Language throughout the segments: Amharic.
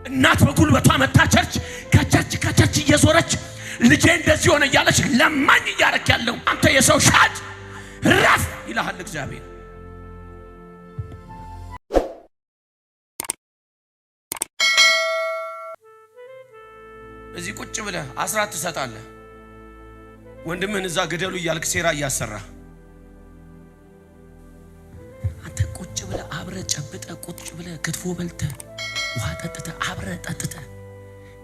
እናት በጉልበቷ መታ ከቸርች እየዞረች ልጄ እንደዚህ ሆነ እያለች ለማኝ እያረክ ያለው አንተ የሰው ሻጭ ረፍ ይልሃል እግዚአብሔር። እዚህ ቁጭ ብለህ አስራት ትሰጣለህ። ወንድምህን እዛ ገደሉ እያልክ ሴራ እያሰራ አንተ ቁጭ ብለህ አብረህ ጨብጠህ ቁጭ ብለህ ክትፎ በልተህ ውሃ ጠጥተህ አብረህ ጠጥተህ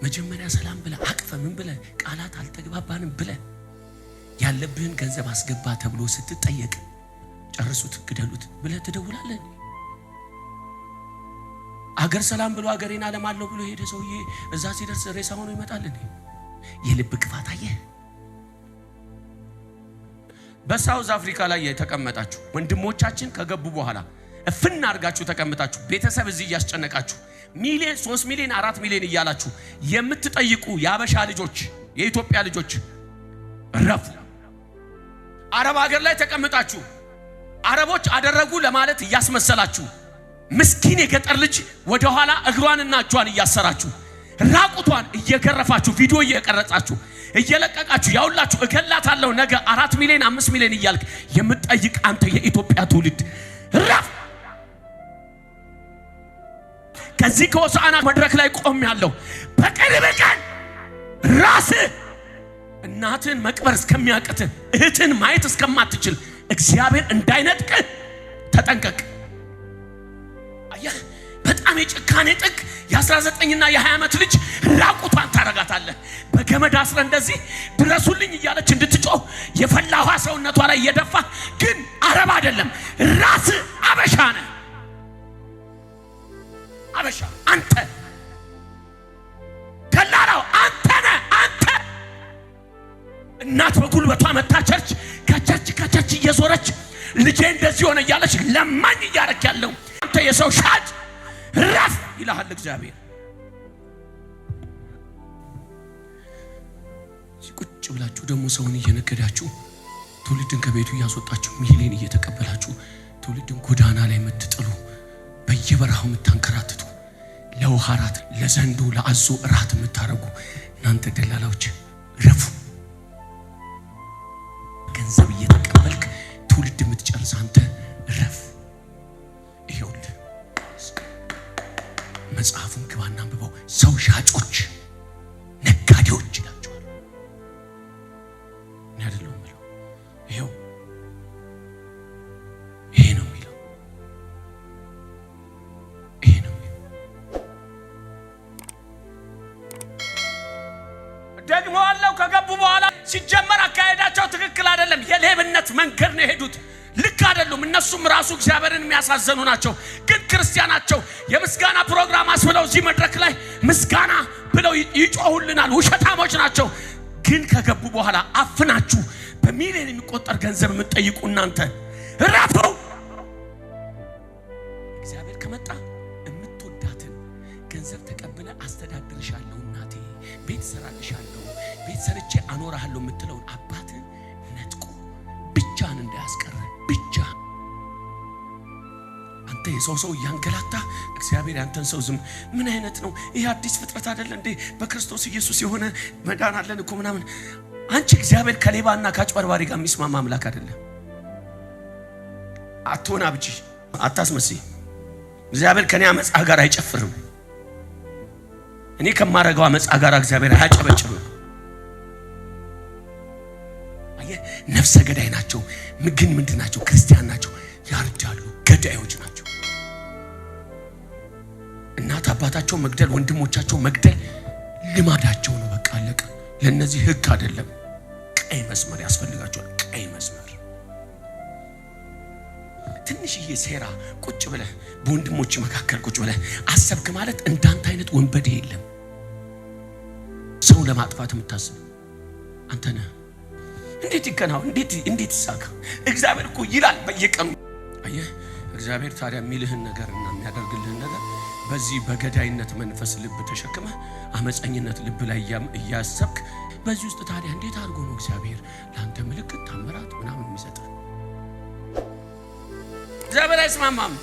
መጀመሪያ ሰላም ብለህ አቅፈ ምን ብለህ ቃላት አልተግባባንም ብለህ ያለብህን ገንዘብ አስገባ ተብሎ ስትጠየቅ ጨርሱት ግደሉት ብለህ ትደውላለህ። አገር ሰላም ብሎ አገሬን አለማለሁ ብሎ ሄደ ሰውዬ እዛ ሲደርስ ሬሳ ሆኖ ይመጣል እንዴ? የልብ ክፋት አየህ። በሳውዝ አፍሪካ ላይ የተቀመጣችሁ ወንድሞቻችን ከገቡ በኋላ እፍና አርጋችሁ ተቀምጣችሁ ቤተሰብ እዚህ ያስጨነቃችሁ ሚሊዮን 3 ሚሊዮን 4 ሚሊዮን እያላችሁ የምትጠይቁ ያበሻ ልጆች የኢትዮጵያ ልጆች ረፉ። አረብ ሀገር ላይ ተቀምጣችሁ አረቦች አደረጉ ለማለት እያስመሰላችሁ ምስኪን የገጠር ልጅ ወደ ኋላ እግሯንና እጇን እያሰራችሁ ራቁቷን እየገረፋችሁ ቪዲዮ እየቀረጻችሁ እየለቀቃችሁ ያውላችሁ እገላታለሁ ነገ 4 ሚሊዮን 5 ሚሊዮን እያልክ የምትጠይቅ አንተ የኢትዮጵያ ትውልድ ረፍ። ከዚህ ከሆሳዕና መድረክ ላይ ቆም ያለው በቅርብ ቀን ራስህ እናትን መቅበር እስከሚያቅት እህትን ማየት እስከማትችል እግዚአብሔር እንዳይነጥቅ ተጠንቀቅ። አየህ በጣም የጭካኔ ጥግ የ19 እና የ20 ዓመት ልጅ ራቁቷን ታረጋታለህ። በገመድ አስረ እንደዚህ ድረሱልኝ እያለች እንድትጮህ የፈላ ውሃ ሰውነቷ ላይ እየደፋ ግን አረብ አይደለም ራስህ አበሻ ነህ። አበሻ አንተ ደላላው አንተ ነህ። አንተ እናት በጉልበቷ መታ ከቸርች እየዞረች ልጄ እንደዚህ ሆነ እያለች ለማኝ እያረክ ያለው አንተ የሰው ሻጭ ረፍ ይልሃል እግዚአብሔር። ቁጭ ብላችሁ ደግሞ ሰውን እየነገዳችሁ ትውልድን ከቤቱ እያስወጣችሁ ሚሊዮን እየተቀበላችሁ ትውልድን ጎዳና ላይ የምትጥሉ በየበረሃው የምታንከራትቱ ለውሃ ራት ለዘንዶ ለአዞ ራት የምታረጉ እናንተ ደላላዎች ረፉ። ገንዘብ እየተቀበልክ ትውልድ የምትጨርስ አንተ ረፍ። ይሄውልህ መጽሐፉን ግባና አንብበው። ሰው ሻጮች ነጋዴዎች ይላቸዋል። እኔ አይደለሁም የምለው ይሄው ይሄ ነው የሚለው ይሄ ነው ደግሞ አለው። ከገቡ በኋላ ሲጀመር አካሄዳቸው ትክክል አይደለም። የሌብነት መንገድ ነው የሄዱት። ልክ አይደሉም። እነሱም ራሱ እግዚአብሔርን የሚያሳዘኑ ናቸው። ግን ክርስቲያናቸው የምስጋና ፕሮግራም አስብለው እዚህ መድረክ ላይ ምስጋና ብለው ይጮሁልናል። ውሸታሞች ናቸው። ግን ከገቡ በኋላ አፍናችሁ በሚሊዮን የሚቆጠር ገንዘብ የምትጠይቁ እናንተ ረፉ። እግዚአብሔር ከመጣ የምትወዳትን ገንዘብ ተቀብለ አስተዳድርሻለሁ እናቴ ቤት ሰራልሻለሁ ቤት ሰርቼ አኖራለሁ የምትለውን አባትን ነጥቆ ብቻን እንዳያስቀር ብቻ አንተ የሰው እያንገላታ እግዚአብሔር ያንተን ሰው ዝም ምን አይነት ነው ይሄ? አዲስ ፍጥረት አይደለ እንዴ? በክርስቶስ ኢየሱስ የሆነ መዳን አለን እኮ ምናምን። አንቺ እግዚአብሔር ከሌባና ከአጭበርባሪ ጋር የሚስማማ አምላክ አይደለም። አትሆና ብቻ አታስመስይ። እግዚአብሔር ከኔ አመጻ ጋር አይጨፍርም። እኔ ከማረጋው አመጻ ጋር እግዚአብሔር አያጨበጭብም። ነፍሰ ገዳይ ናቸው። ግን ምንድናቸው? ክርስቲያን ናቸው። ያርዳሉ። ገዳዮች ናቸው። እናት አባታቸው መግደል፣ ወንድሞቻቸው መግደል ልማዳቸው ነው። በቃ አለቀ። ለነዚህ ህግ አይደለም። ቀይ መስመር ያስፈልጋቸዋል። ቀይ መስመር ትንሽዬ ሴራ ቁጭ ብለህ በወንድሞች መካከል ቁጭ ብለህ አሰብክ ማለት እንዳንተ አይነት ወንበዴ የለም። ሰው ለማጥፋት የምታስብ አንተ ነህ። እንዴት ይከናው? እንዴት ይሳካ? እግዚአብሔር እኮ ይላል በየቀኑ። አየህ እግዚአብሔር ታዲያ የሚልህን ነገርና የሚያደርግልህን ነገር በዚህ በገዳይነት መንፈስ ልብ ተሸክመ አመፀኝነት ልብ ላይ እያሰብክ በዚህ ውስጥ ታዲያ እንዴት አድርጎ ነው እግዚአብሔር ለአንተ ምልክት ታምራት ምናምን የሚሰጥ? እግዚአብሔር አይስማማም።